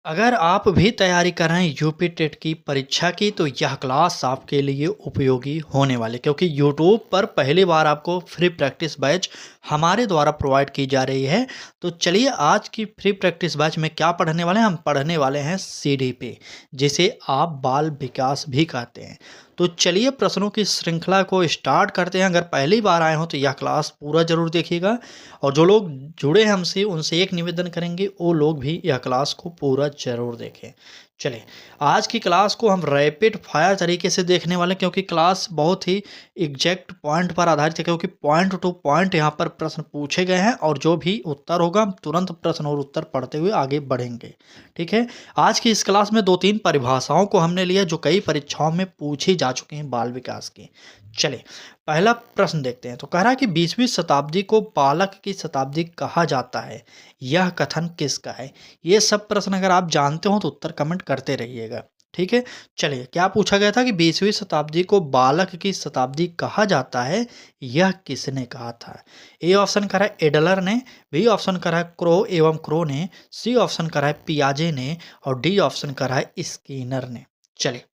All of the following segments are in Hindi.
अगर आप भी तैयारी कर रहे हैं यूपी टेट की परीक्षा की तो यह क्लास आपके लिए उपयोगी होने वाली क्योंकि यूट्यूब पर पहली बार आपको फ्री प्रैक्टिस बैच हमारे द्वारा प्रोवाइड की जा रही है। तो चलिए आज की फ्री प्रैक्टिस बैच में क्या पढ़ने वाले हैं। हम पढ़ने वाले हैं सीडीपी, जिसे आप बाल विकास भी कहते हैं। तो चलिए प्रश्नों की श्रृंखला को स्टार्ट करते हैं। अगर पहली बार आए हो तो यह क्लास पूरा जरूर देखिएगा, और जो लोग जुड़े हैं हमसे उनसे एक निवेदन करेंगे वो लोग भी यह क्लास को पूरा ज़रूर देखें। चलिए आज की क्लास को हम रैपिड फायर तरीके से देखने वाले हैं क्योंकि क्लास बहुत ही एग्जैक्ट पॉइंट पर आधारित है, क्योंकि पॉइंट टू पॉइंट यहाँ पर प्रश्न पूछे गए हैं और जो भी उत्तर होगा हम तुरंत प्रश्न और उत्तर पढ़ते हुए आगे बढ़ेंगे। ठीक है, आज की इस क्लास में 2-3 परिभाषाओं को हमने लिया जो कई परीक्षाओं में पूछी जा चुकी हैं बाल विकास की। चलिए पहला प्रश्न देखते हैं। तो कह रहा है कि 20वीं शताब्दी को बालक की शताब्दी कहा जाता है, यह कथन किसका है। ये सब प्रश्न अगर आप जानते हो तो उत्तर कमेंट करते रहिएगा। ठीक है, चलिए क्या पूछा गया था कि 20वीं शताब्दी को बालक की शताब्दी कहा जाता है, यह किसने कहा था। ए ऑप्शन करा है एडलर ने, बी ऑप्शन करा है क्रो एवं क्रो ने, सी ऑप्शन करा है पियाजे ने, और डी ऑप्शन करा है स्किनर ने। चलिए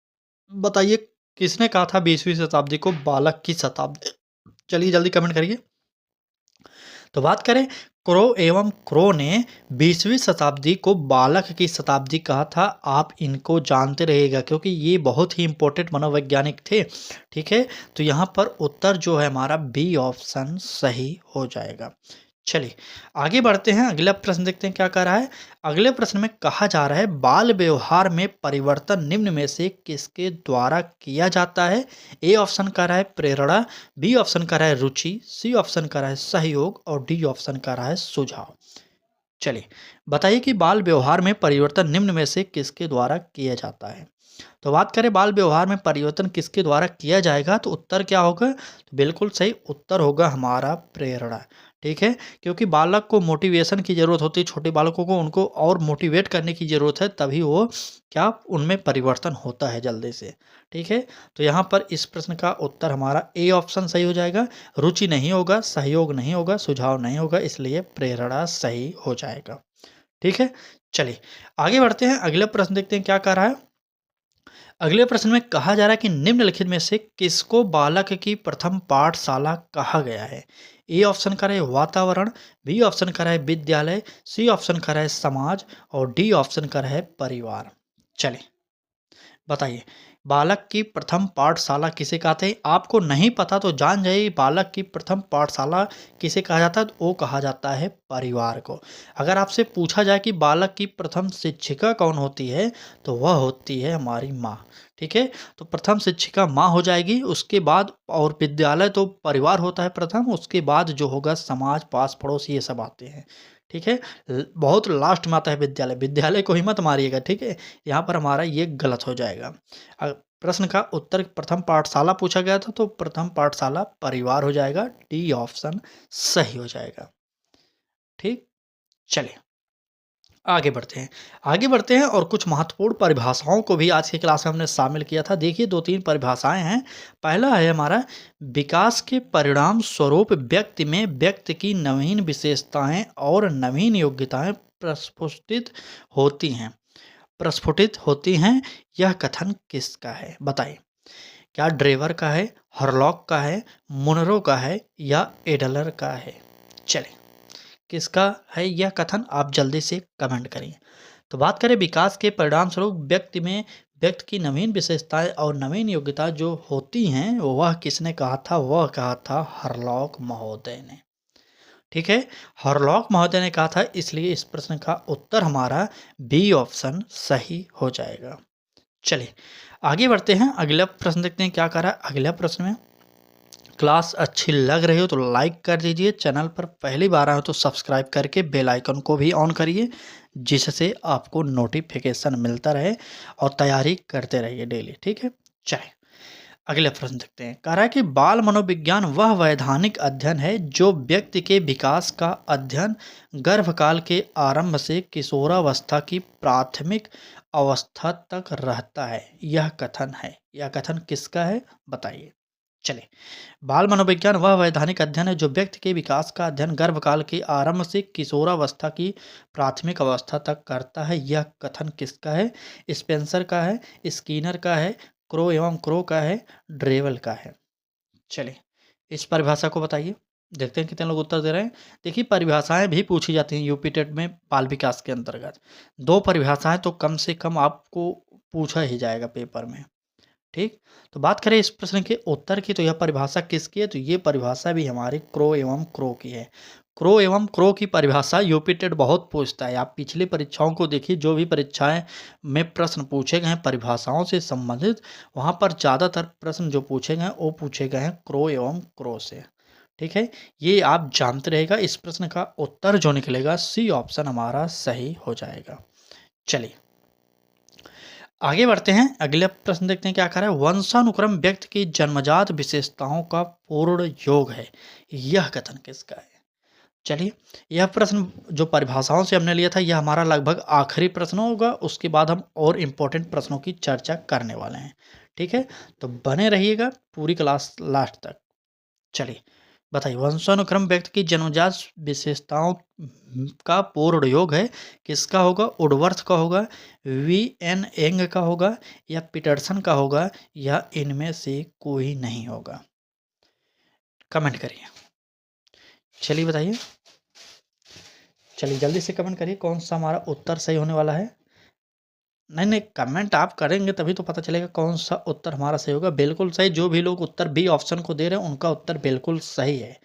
बताइए किसने कहा था 20वीं शताब्दी को बालक की शताब्दी। चलिए जल्दी कमेंट करिए। तो बात करें क्रो एवं क्रो ने 20वीं शताब्दी को बालक की शताब्दी कहा था। आप इनको जानते रहिएगा क्योंकि ये बहुत ही इंपॉर्टेंट मनोवैज्ञानिक थे। ठीक है, तो यहाँ पर उत्तर जो है हमारा बी ऑप्शन सही हो जाएगा। चलिए आगे बढ़ते हैं, अगला प्रश्न देखते हैं क्या कह रहा है। अगले प्रश्न में कहा जा रहा है बाल व्यवहार में परिवर्तन निम्न में से किसके द्वारा किया जाता है। ए ऑप्शन कह रहा है प्रेरणा, बी ऑप्शन कह रहा है रुचि, सी ऑप्शन कह रहा है सहयोग, और डी ऑप्शन कह रहा है सुझाव। चलिए बताइए कि बाल व्यवहार में परिवर्तन निम्न में से किसके द्वारा किया जाता है। तो बात करें बाल व्यवहार में परिवर्तन किसके द्वारा किया जाएगा तो उत्तर क्या होगा। तो बिल्कुल सही उत्तर होगा हमारा प्रेरणा। ठीक है, क्योंकि बालक को मोटिवेशन की ज़रूरत होती है, छोटे बालकों को उनको और मोटिवेट करने की ज़रूरत है, तभी वो क्या उनमें परिवर्तन होता है जल्दी से। ठीक है, तो यहाँ पर इस प्रश्न का उत्तर हमारा ए ऑप्शन सही हो जाएगा। रुचि नहीं होगा, सहयोग नहीं होगा, सुझाव नहीं होगा, इसलिए प्रेरणा सही हो जाएगा। ठीक है, चलिए आगे बढ़ते हैं, अगला प्रश्न देखते हैं क्या कह रहा है। अगले प्रश्न में कहा जा रहा है कि निम्नलिखित में से किसको बालक की प्रथम पाठशाला कहा गया है। ए ऑप्शन करें वातावरण, बी ऑप्शन करें विद्यालय, सी ऑप्शन करें समाज, और डी ऑप्शन करें परिवार। चलिए बताइए बालक की प्रथम पाठशाला किसे कहते हैं। आपको नहीं पता तो जान जाइए बालक की प्रथम पाठशाला किसे कहा जाता है, तो वो कहा जाता है परिवार को। अगर आपसे पूछा जाए कि बालक की प्रथम शिक्षिका कौन होती है तो वह होती है हमारी माँ। ठीक है, तो प्रथम शिक्षिका माँ हो जाएगी, उसके बाद और विद्यालय तो परिवार होता है प्रथम, उसके बाद जो होगा समाज पास पड़ोस ये सब आते हैं। ठीक है, बहुत लास्ट में आता है विद्यालय, विद्यालय को ही मत मारिएगा। ठीक है, यहाँ पर हमारा ये गलत हो जाएगा। प्रश्न का उत्तर प्रथम पाठशाला पूछा गया था तो प्रथम पाठशाला परिवार हो जाएगा, डी ऑप्शन सही हो जाएगा। ठीक, चलिए आगे बढ़ते हैं। आगे बढ़ते हैं और कुछ महत्वपूर्ण परिभाषाओं को भी आज की क्लास में हमने शामिल किया था। देखिए 2-3 परिभाषाएं हैं। पहला है हमारा विकास के परिणाम स्वरूप व्यक्ति में व्यक्ति की नवीन विशेषताएं और नवीन योग्यताएं प्रस्फुटित होती हैं। प्रस्फुटित होती हैं, यह कथन किसका है बताइए। क्या ड्रेवर का है, हरलॉक का है, मुनरो का है, या एडलर का है। चलिए किसका है यह कथन, आप जल्दी से कमेंट करिए। तो बात करें विकास के परिणाम स्वरूप व्यक्ति में व्यक्ति की नवीन विशेषताएं और नवीन योग्यता जो होती हैं वह किसने कहा था, वह कहा था हरलॉक महोदय ने। ठीक है, हरलॉक महोदय ने कहा था, इसलिए इस प्रश्न का उत्तर हमारा बी ऑप्शन सही हो जाएगा। चलिए आगे बढ़ते हैं, अगला प्रश्न देखते हैं क्या कह रहा है। अगला प्रश्न में क्लास अच्छी लग रही हो तो लाइक कर दीजिए, चैनल पर पहली बार आए हो तो सब्सक्राइब करके बेल आइकन को भी ऑन करिए, जिससे आपको नोटिफिकेशन मिलता रहे और तैयारी करते रहिए डेली। ठीक है, चलिए अगले प्रश्न देखते हैं। कह रहा है कि बाल मनोविज्ञान वह वैधानिक अध्ययन है जो व्यक्ति के विकास का अध्ययन गर्भकाल के आरंभ से किशोरावस्था की प्राथमिक अवस्था तक रहता है, यह कथन है। यह कथन किसका है बताइए। चलिए, बाल मनोविज्ञान वह वैधानिक अध्ययन है जो व्यक्ति के विकास का अध्ययन गर्भकाल के आरंभ से किशोरावस्था की प्राथमिक अवस्था तक करता है। यह कथन किसका है? स्पेंसर का है, स्कीनर का है, क्रो एवं क्रो का है, ड्रेवल का है। चलिए, इस परिभाषा को बताइए। देखते हैं कितने लोग उत्तर दे रहे हैं। देखिए, परिभाषाएं भी पूछी जाती हैं यूपी टेट में बाल विकास के अंतर्गत। 2 परिभाषाएं तो कम से कम आपको पूछा ही जाएगा पेपर में। ठीक, तो बात करें इस प्रश्न के उत्तर की, तो यह परिभाषा किसकी है? तो ये परिभाषा भी हमारी क्रो एवं क्रो की है। क्रो एवं क्रो की परिभाषा यूपी टेट बहुत पूछता है। आप पिछली परीक्षाओं को देखिए, जो भी परीक्षाएं में प्रश्न पूछे गए हैं परिभाषाओं से संबंधित, वहाँ पर ज़्यादातर प्रश्न जो पूछे गए हैं वो पूछे गए हैं क्रो एवं क्रो से। ठीक है, ये आप जानते रहेगा। इस प्रश्न का उत्तर जो निकलेगा सी ऑप्शन हमारा सही हो जाएगा। चलिए, आगे बढ़ते हैं। अगले प्रश्न देखते हैं क्या कह रहा है। वंशानुक्रम व्यक्ति की जन्मजात विशेषताओं का पूर्ण योग है। यह कथन किसका है? चलिए, यह प्रश्न जो परिभाषाओं से हमने लिया था, यह हमारा लगभग आखिरी प्रश्न होगा। उसके बाद हम और इम्पोर्टेंट प्रश्नों की चर्चा करने वाले हैं। ठीक है, तो बने रहिएगा पूरी क्लास लास्ट तक। चलिए, बताइए, वंशानुक्रम व्यक्ति की जन्मजात विशेषताओं का पूर्ण योग है, किसका होगा? वुडवर्थ का होगा, वी एन एंग का होगा, या पीटरसन का होगा, या इनमें से कोई नहीं होगा? कमेंट करिए। चलिए बताइए, चलिए जल्दी से कमेंट करिए कौन सा हमारा उत्तर सही होने वाला है। नहीं नहीं, कमेंट आप करेंगे तभी तो पता चलेगा कौन सा उत्तर हमारा सही होगा। बिल्कुल सही, जो भी लोग उत्तर बी ऑप्शन को दे रहे हैं उनका उत्तर बिल्कुल सही है,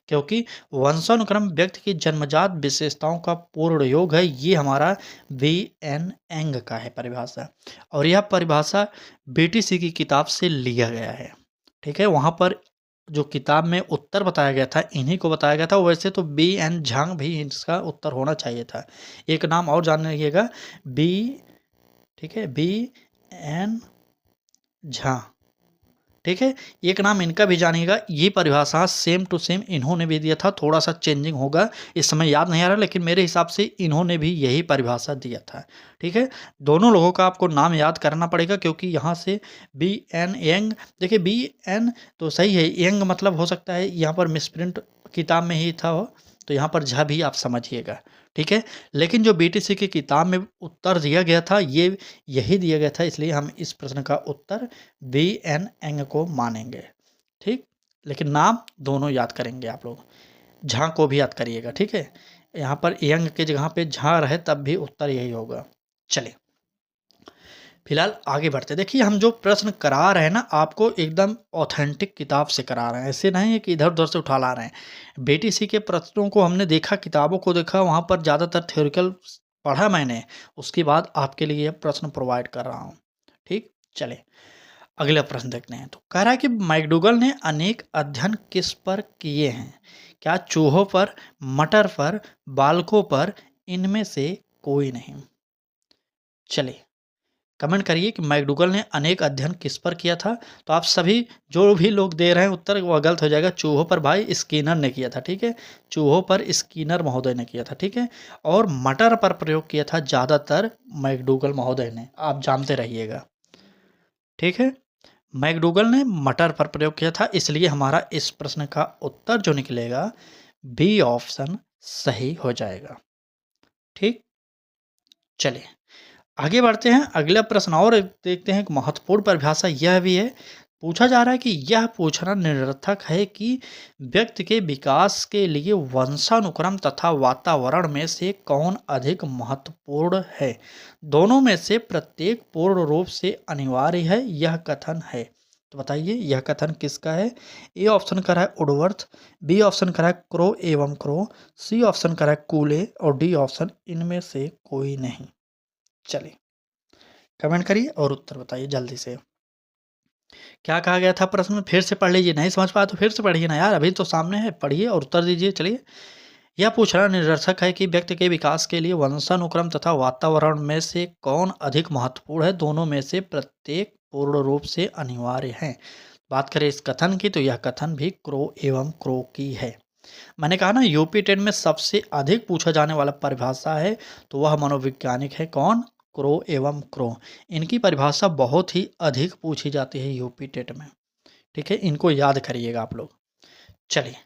क्योंकि वंशानुक्रम व्यक्ति की जन्मजात विशेषताओं का पूर्ण योग है। ये हमारा वी एन एंग का है परिभाषा, और यह परिभाषा बीटीसी की किताब से लिया गया है। ठीक है, वहाँ पर जो किताब में उत्तर बताया गया था इन्हीं को बताया गया था। वैसे तो बी एन झांग भी इसका उत्तर होना चाहिए था। एक नाम और जान लीजिएगा, बी, ठीक है, बी एन झा। ठीक है, एक नाम इनका भी जानिएगा। ये परिभाषा सेम टू सेम इन्होंने भी दिया था, थोड़ा सा चेंजिंग होगा, इस समय याद नहीं आ रहा, लेकिन मेरे हिसाब से इन्होंने भी यही परिभाषा दिया था। ठीक है, दोनों लोगों का आपको नाम याद करना पड़ेगा, क्योंकि यहाँ से बी एन यंग, देखिए बी एन तो सही है, यंग मतलब हो सकता है यहाँ पर मिसप्रिंट किताब में ही था वो, तो यहाँ पर झा भी आप समझिएगा। ठीक है, लेकिन जो बीटीसी की किताब में उत्तर दिया गया था ये यही दिया गया था, इसलिए हम इस प्रश्न का उत्तर बी एन एंग को मानेंगे। ठीक, लेकिन नाम दोनों याद करेंगे आप लोग, झा को भी याद करिएगा। ठीक है, यहाँ पर यंग के जगह पे झा रहे तब भी उत्तर यही होगा। चलिए, फिलहाल आगे बढ़ते। देखिए, हम जो प्रश्न करा रहे हैं ना, आपको एकदम ऑथेंटिक किताब से करा रहे हैं, ऐसे नहीं है कि इधर उधर से उठा ला रहे हैं। बीटीसी के प्रश्नों को हमने देखा, किताबों को देखा, वहाँ पर ज़्यादातर थ्योरिकल पढ़ा मैंने, उसके बाद आपके लिए यह प्रश्न प्रोवाइड कर रहा हूँ। ठीक, चले अगला प्रश्न देखते हैं। तो कह रहा है कि मैकडूगल ने अनेक अध्ययन किस पर किए हैं? क्या चूहों पर, मटर पर, बालकों पर, इनमें से कोई नहीं? चलिए, कमेंट करिए कि मैकडूगल ने अनेक अध्ययन किस पर किया था। तो आप सभी जो भी लोग दे रहे हैं उत्तर, वह गलत हो जाएगा। चूहों पर भाई स्किनर ने किया था। ठीक है, चूहों पर स्किनर महोदय ने किया था। ठीक है, और मटर पर प्रयोग किया था ज़्यादातर मैकडूगल महोदय ने, आप जानते रहिएगा। ठीक है, मैकडूगल ने मटर पर प्रयोग किया था, इसलिए हमारा इस प्रश्न का उत्तर जो निकलेगा बी ऑप्शन सही हो जाएगा। ठीक, चलिए आगे बढ़ते हैं। अगला प्रश्न और देखते हैं। एक महत्वपूर्ण परिभाषा यह भी है, पूछा जा रहा है कि यह पूछना निरर्थक है कि व्यक्ति के विकास के लिए वंशानुक्रम तथा वातावरण में से कौन अधिक महत्वपूर्ण है? दोनों में से प्रत्येक पूर्ण रूप से अनिवार्य है, यह कथन है। तो बताइए, यह कथन किसका है? ए ऑप्शन कर रहा है वुडवर्थ, बी ऑप्शन कर रहा है क्रो एवं क्रो, सी ऑप्शन कर रहा है कूले, और डी ऑप्शन इनमें से कोई नहीं। चलिए, कमेंट करिए और उत्तर बताइए जल्दी से। क्या कहा गया था प्रश्न में? फिर से पढ़ लीजिए, नहीं समझ पाया तो फिर से पढ़िए ना यार, अभी तो सामने है, पढ़िए और उत्तर दीजिए। चलिए, यह पूछना निरर्थक है कि व्यक्ति के विकास के लिए वंशानुक्रम तथा वातावरण में से कौन अधिक महत्वपूर्ण है? दोनों में से प्रत्येक पूर्ण रूप से अनिवार्य है। बात करें इस कथन की, तो यह कथन भी क्रो एवं क्रो की है। मैंने कहा ना, यूपी 10 में सबसे अधिक पूछा जाने वाला परिभाषा है, तो वह मनोवैज्ञानिक है। कौन? क्रो एवं क्रो। इनकी परिभाषा बहुत ही अधिक पूछी जाती है यूपी टेट में। ठीक है, इनको याद करिएगा आप लोग। चलिए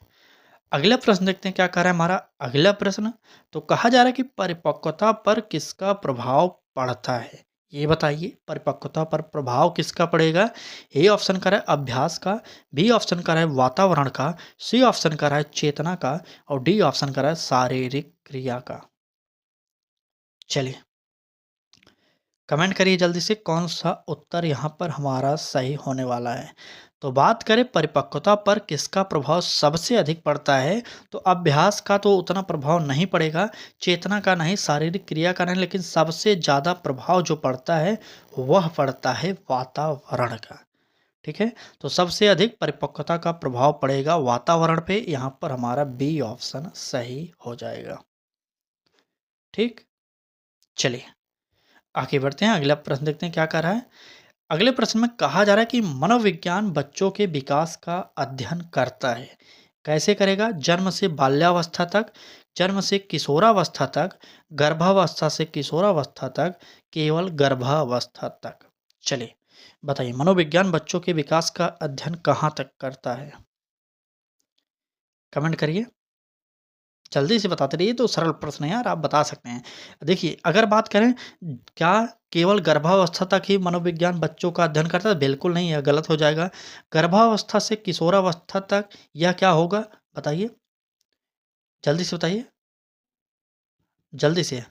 अगला प्रश्न देखते हैं क्या कह रहा है हमारा अगला प्रश्न। तो कहा जा रहा है कि परिपक्वता पर किसका प्रभाव पड़ता है, ये बताइए परिपक्वता पर प्रभाव किसका पड़ेगा। ए ऑप्शन कर रहा है अभ्यास का, बी ऑप्शन कर रहा है वातावरण का, सी ऑप्शन कर रहा है चेतना का और डी ऑप्शन कर रहा है शारीरिक क्रिया का। चलिए कमेंट करिए जल्दी से कौन सा उत्तर यहाँ पर हमारा सही होने वाला है। तो बात करें परिपक्वता पर किसका प्रभाव सबसे अधिक पड़ता है, तो अभ्यास का तो उतना प्रभाव नहीं पड़ेगा, चेतना का नहीं, शारीरिक क्रिया का नहीं, लेकिन सबसे ज़्यादा प्रभाव जो पड़ता है वह पड़ता है वातावरण का। ठीक है, तो सबसे अधिक परिपक्वता का प्रभाव पड़ेगा वातावरण पे, यहाँ पर हमारा बी ऑप्शन सही हो जाएगा। ठीक, चलिए आगे बढ़ते हैं अगला प्रश्न देखते हैं क्या कह रहा है। अगले प्रश्न में कहा जा रहा है कि मनोविज्ञान बच्चों के विकास का अध्ययन करता है। कैसे करेगा, जन्म से बाल्यावस्था तक, जन्म से किशोरावस्था तक, गर्भावस्था से किशोरावस्था तक, केवल गर्भावस्था तक। चलिए बताइए मनोविज्ञान बच्चों के विकास का अध्ययन कहाँ तक करता है, कमेंट करिए जल्दी से बताते रहिए। तो सरल प्रश्न है यार, आप बता सकते हैं। देखिए अगर बात करें क्या केवल गर्भावस्था तक ही मनोविज्ञान बच्चों का अध्ययन करता है, बिल्कुल नहीं, यह गलत हो जाएगा। गर्भावस्था से किशोरावस्था तक यह क्या होगा बताइए, जल्दी से बताइए, जल्दी से।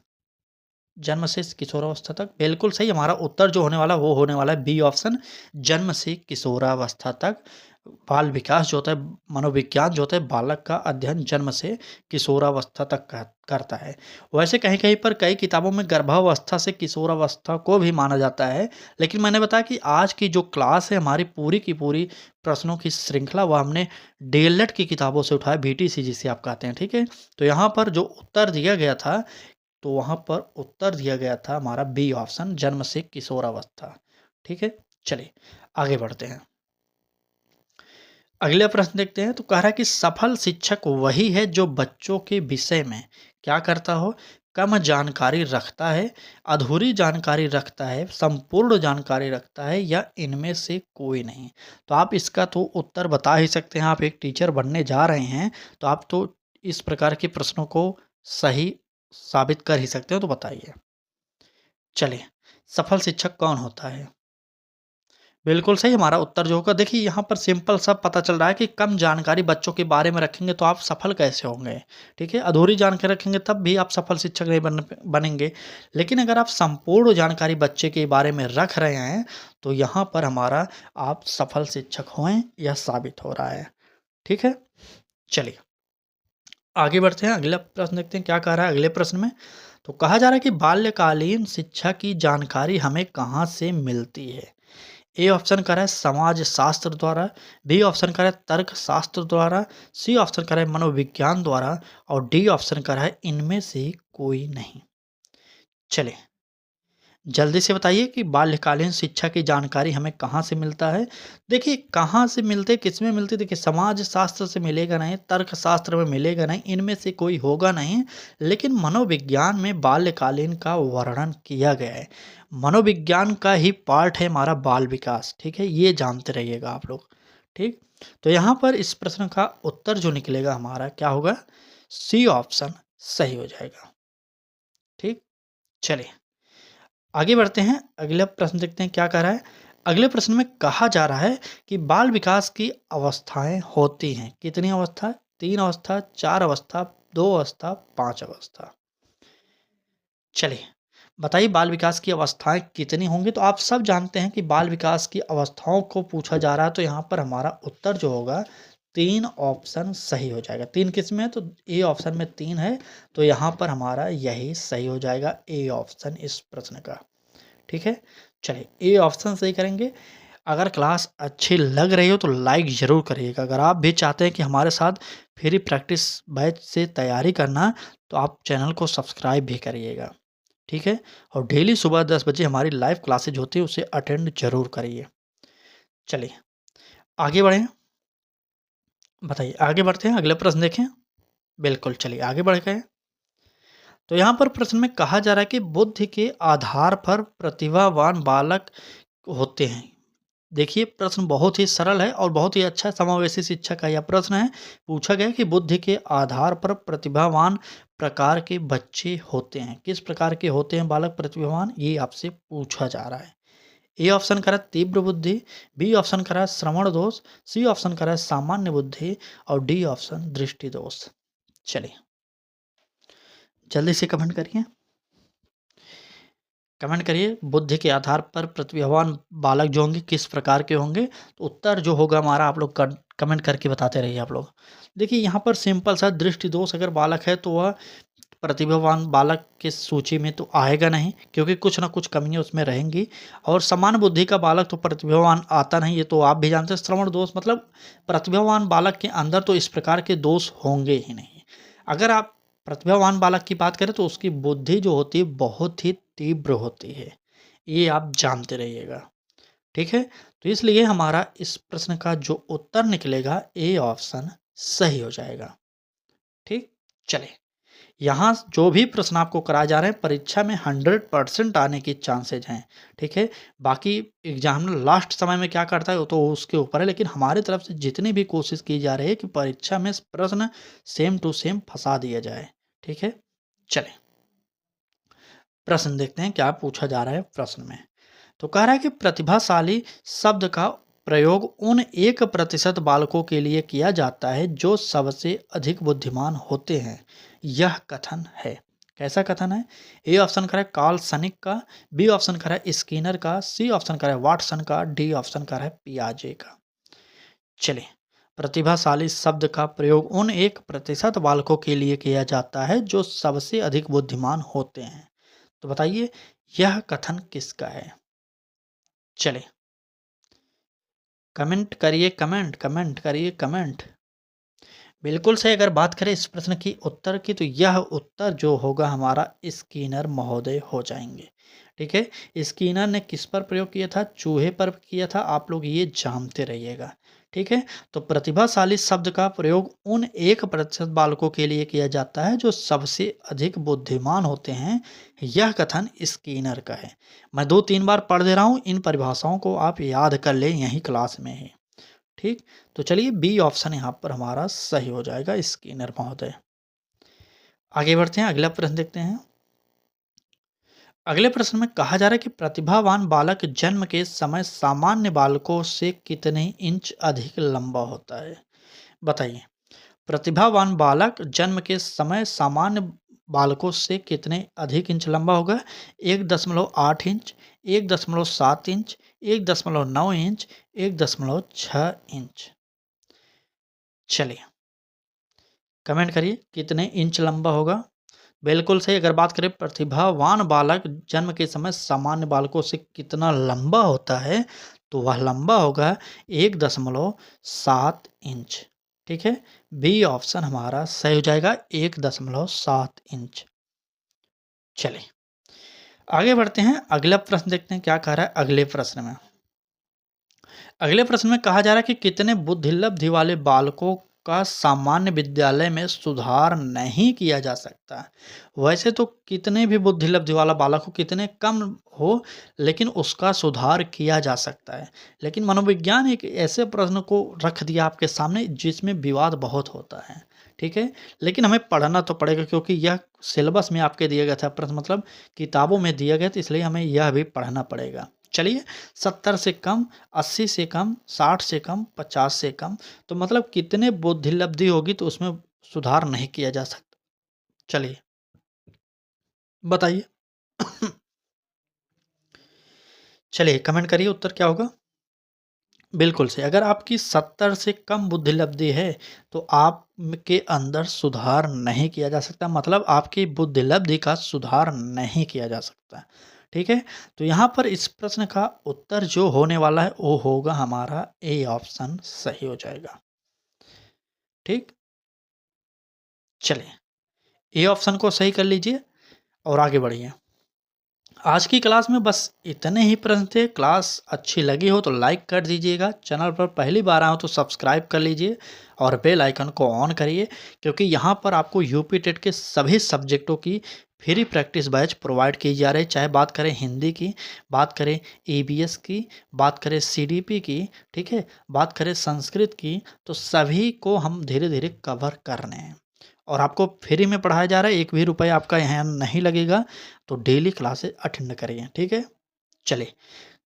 जन्म से किशोरावस्था तक बिल्कुल सही, हमारा उत्तर जो होने वाला वो होने वाला है बी ऑप्शन, जन्म से किशोरावस्था तक। बाल विकास जो होता है, मनोविज्ञान जो होता है बालक का अध्ययन जन्म से किशोरावस्था तक करता है। वैसे कहीं कहीं पर कई किताबों में गर्भावस्था से किशोरावस्था को भी माना जाता है, लेकिन मैंने बताया कि आज की जो क्लास है हमारी पूरी की पूरी प्रश्नों की श्रृंखला वह हमने डीएलएड की किताबों से उठाया, बीटीसी जिसे आप कहते हैं। ठीक है, तो यहाँ पर जो उत्तर दिया गया था, तो वहाँ पर उत्तर दिया गया था हमारा बी ऑप्शन, जन्म से किशोरावस्था। ठीक है, चलिए आगे बढ़ते हैं। अगला प्रश्न देखते हैं। तो कह रहा है कि सफल शिक्षक वही है जो बच्चों के विषय में क्या करता हो, कम जानकारी रखता है, अधूरी जानकारी रखता है, संपूर्ण जानकारी रखता है या इनमें से कोई नहीं। तो आप इसका तो उत्तर बता ही सकते हैं, आप एक टीचर बनने जा रहे हैं तो आप तो इस प्रकार के प्रश्नों को सही साबित कर ही सकते हो, तो बताइए। चलिए सफल शिक्षक कौन होता है, बिल्कुल सही हमारा उत्तर जो होगा, देखिए यहाँ पर सिंपल सा पता चल रहा है कि कम जानकारी बच्चों के बारे में रखेंगे तो आप सफल कैसे होंगे। ठीक है, अधूरी जानकारी रखेंगे तब भी आप सफल शिक्षक नहीं बनेंगे, लेकिन अगर आप संपूर्ण जानकारी बच्चे के बारे में रख रहे हैं तो यहाँ पर हमारा आप सफल शिक्षक हों यह साबित हो रहा है। ठीक है, चलिए आगे बढ़ते हैं अगला प्रश्न देखते हैं क्या कह रहा है अगले प्रश्न में। तो कहा जा रहा है कि बाल्यकालीन शिक्षा की जानकारी हमें कहाँ से मिलती है। ए ऑप्शन करें समाज शास्त्र द्वारा, बी ऑप्शन करें तर्क शास्त्र द्वारा, सी ऑप्शन करें मनोविज्ञान द्वारा और डी ऑप्शन करें इनमें से कोई नहीं। चलिए जल्दी से बताइए कि बाल्यकालीन शिक्षा की जानकारी हमें कहाँ से मिलता है। देखिए कहाँ से मिलते, किस में मिलते, देखिए समाज शास्त्र से मिलेगा नहीं, तर्क शास्त्र में मिलेगा नहीं, इनमें से कोई होगा नहीं, लेकिन मनोविज्ञान में बाल्यकालीन का वर्णन किया गया है। मनोविज्ञान का ही पार्ट है हमारा बाल विकास। ठीक है, ये जानते रहिएगा आप लोग। ठीक, तो यहाँ पर इस प्रश्न का उत्तर जो निकलेगा हमारा क्या होगा, सी ऑप्शन सही हो जाएगा। ठीक, चलिए आगे बढ़ते हैं अगला प्रश्न देखते हैं क्या कह रहा है। अगले प्रश्न में कहा जा रहा है कि बाल विकास की अवस्थाएं होती हैं, कितनी अवस्था, 3 अवस्था, 4 अवस्था, 2 अवस्था, 5 अवस्था। चलिए बताइए बाल विकास की अवस्थाएं कितनी होंगी। तो आप सब जानते हैं कि बाल विकास की अवस्थाओं को पूछा जा रहा है, तो यहाँ पर हमारा उत्तर जो होगा 3 ऑप्शन सही हो जाएगा। 3 किस में है, तो ए ऑप्शन में 3 है, तो यहाँ पर हमारा यही सही हो जाएगा, ए ऑप्शन इस प्रश्न का। ठीक है, चलिए ए ऑप्शन सही करेंगे। अगर क्लास अच्छी लग रही हो तो लाइक ज़रूर करिएगा। अगर आप भी चाहते हैं कि हमारे साथ फ्री प्रैक्टिस बैच से तैयारी करना, तो आप चैनल को सब्सक्राइब भी करिएगा। ठीक है, और डेली सुबह 10 बजे हमारी लाइव क्लासेज होती है, उसे अटेंड जरूर करिए। चलिए आगे बढ़ें, बताइए आगे बढ़ते हैं अगले प्रश्न देखें। बिल्कुल चलिए आगे बढ़ गए। तो यहाँ पर प्रश्न में कहा जा रहा है कि बुद्धि के आधार पर प्रतिभावान बालक होते हैं। देखिए प्रश्न बहुत ही सरल है और बहुत ही अच्छा समावेशी शिक्षा का यह प्रश्न है। पूछा गया कि बुद्धि के आधार पर प्रतिभावान प्रकार के बच्चे होते हैं। किस प्रकार के होते हैं बालक प्रतिभावान, ये आपसे पूछा जा रहा है। ए ऑप्शन करा तीव्र बुद्धि, बी ऑप्शन करा श्रवण दोष, सी ऑप्शन करा सामान्य बुद्धि और डी ऑप्शन दृष्टि दोष। चलिए जल्दी से कमेंट करिए। कमेंट करिए बुद्धि के आधार पर प्रतिभावान बालक जो होंगे किस प्रकार के होंगे। तो उत्तर जो होगा हमारा आप लोग कमेंट करके बताते रहिए आप लोग। देखिए यहाँ पर सिंपल सा दृष्टि दोष अगर बालक है तो वह प्रतिभावान बालक की सूची में तो आएगा नहीं, क्योंकि कुछ ना कुछ कमियां उसमें रहेंगी। और समान बुद्धि का बालक तो प्रतिभावान आता नहीं, ये तो आप भी जानते हैं। श्रवण दोष मतलब प्रतिभावान बालक के अंदर तो इस प्रकार के दोष होंगे ही नहीं। अगर आप प्रतिभावान बालक की बात करें तो उसकी बुद्धि जो होती है बहुत ही तीव्र होती है, ये आप जानते रहिएगा। ठीक है, तो इसलिए हमारा इस प्रश्न का जो उत्तर निकलेगा ए ऑप्शन सही हो जाएगा। ठीक, चलिए यहाँ जो भी प्रश्न आपको कराए जा रहे हैं परीक्षा में 100% आने की चांसेज हैं। ठीक है, बाकी एग्जामिनर लास्ट समय में क्या करता है वो तो उसके ऊपर है, लेकिन हमारी तरफ से जितनी भी कोशिश की जा रही है कि परीक्षा में प्रश्न सेम टू सेम फंसा दिया जाए। ठीक है, चलें प्रश्न देखते हैं क्या पूछा जा रहा है प्रश्न में। तो कह रहा है कि प्रतिभाशाली शब्द का प्रयोग उन 1% बालकों के लिए किया जाता है जो सबसे अधिक बुद्धिमान होते हैं। यह कथन है। कैसा कथन है? ए ऑप्शन करें कार्ल सनिक का, बी ऑप्शन करें स्किनर का, सी ऑप्शन करें वाटसन का, डी ऑप्शन करें पियाजे का। चलिए प्रतिभाशाली शब्द का प्रयोग उन 1% बालकों के लिए किया जाता है जो सबसे अधिक बुद्धिमान होते हैं। तो बताइए यह कथन किसका है? चलिए कमेंट करिए, कमेंट करिए कमेंट। बिल्कुल सही अगर बात करें इस प्रश्न की उत्तर की तो यह उत्तर जो होगा हमारा स्किनर महोदय हो जाएंगे। ठीक है, स्किनर ने किस पर प्रयोग किया था? चूहे पर किया था। आप लोग ये जानते रहिएगा। ठीक है, तो प्रतिभाशाली शब्द का प्रयोग उन 1% बालकों के लिए किया जाता है जो सबसे अधिक बुद्धिमान होते हैं। यह कथन स्किनर का है। मैं 2-3 बार पढ़ दे रहा हूँ, इन परिभाषाओं को आप याद कर लें यहीं क्लास में ही। ठीक, तो चलिए बी ऑप्शन यहाँ पर हमारा सही हो जाएगा, स्किनर महोदय। आगे बढ़ते हैं, अगला प्रश्न देखते हैं। अगले प्रश्न में कहा जा रहा है कि प्रतिभावान बालक जन्म के समय सामान्य बालकों से कितने इंच अधिक लंबा होता है? बताइए प्रतिभावान बालक जन्म के समय सामान्य बालकों से कितने अधिक इंच लंबा होगा? 1.8 इंच, 1.7 इंच, 1.9 इंच, 1.6 इंच। चलिए कमेंट करिए कितने इंच लंबा होगा। बिल्कुल सही अगर बात करें प्रतिभावान बालक जन्म के समय सामान्य बालकों से कितना लंबा होता है तो वह लंबा होगा 1.7 इंच। ठीक है, बी ऑप्शन हमारा सही हो जाएगा 1.7 इंच। चलिए आगे बढ़ते हैं, अगला प्रश्न देखते हैं क्या कह रहा है अगले प्रश्न में। अगले प्रश्न में कहा जा रहा है कि कितने बुद्धिलब्धि वाले बालकों का सामान्य विद्यालय में सुधार नहीं किया जा सकता। वैसे तो कितने भी बुद्धिलब्धि वाला बालक हो, कितने कम हो, लेकिन उसका सुधार किया जा सकता है। लेकिन मनोविज्ञान एक ऐसे प्रश्न को रख दिया आपके सामने जिसमें विवाद बहुत होता है। ठीक है, लेकिन हमें पढ़ना तो पड़ेगा क्योंकि यह सिलेबस में आपके दिया गया था प्रश्न, मतलब किताबों में दिया गया था, इसलिए हमें यह भी पढ़ना पड़ेगा। चलिए 70 से कम, 80 से कम, 60 से कम, 50 से कम, तो मतलब कितने बुद्धिलब्धि होगी तो उसमें सुधार नहीं किया जा सकता। चलिए बताइए चलिए कमेंट करिए उत्तर क्या होगा। बिल्कुल सही अगर आपकी 70 से कम बुद्धिलब्धि है तो आपके अंदर सुधार नहीं किया जा सकता, मतलब आपकी बुद्धिलब्धि का सुधार नहीं किया जा सकता। ठीक है, तो यहाँ पर इस प्रश्न का उत्तर जो होने वाला है वो होगा हमारा ए ऑप्शन सही हो जाएगा। ठीक, चलिए ए ऑप्शन को सही कर लीजिए और आगे बढ़िए। आज की क्लास में बस इतने ही प्रश्न थे। क्लास अच्छी लगी हो तो लाइक कर दीजिएगा, चैनल पर पहली बार आए हो तो सब्सक्राइब कर लीजिए और बेल आइकन को ऑन करिए, क्योंकि यहाँ पर आपको यूपी टेट के सभी सब्जेक्टों की फ्री प्रैक्टिस बैच प्रोवाइड की जा रही है, चाहे बात करें हिंदी की, बात करें ईबीएस की, बात करें सीडीपी की, ठीक है, बात करें संस्कृत की, तो सभी को हम धीरे-धीरे कवर कर रहे हैं और आपको फ्री में पढ़ाया जा रहा है, एक भी रुपया आपका यहाँ नहीं लगेगा, तो डेली क्लासेस अटेंड करिए, ठीक है? चलिए,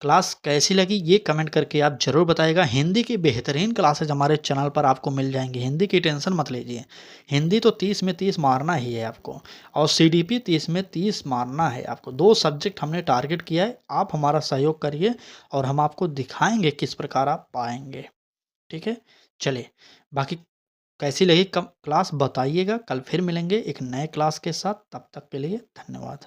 क्लास कैसी लगी ये कमेंट करके आप ज़रूर बताइएगा। हिंदी की बेहतरीन क्लासेज हमारे चैनल पर आपको मिल जाएँगी, हिंदी की टेंशन मत लीजिए। हिंदी तो 30 में 30 मारना ही है आपको और सीडीपी 30 में 30 मारना है आपको। 2 सब्जेक्ट हमने टारगेट किया है, आप हमारा सहयोग करिए और हम आपको दिखाएँगे किस प्रकार आप पाएँगे, ठीक है? चलिए, बाकी कैसी लगी कम क्लास बताइएगा, कल फिर मिलेंगे एक नए क्लास के साथ, तब तक के लिए धन्यवाद।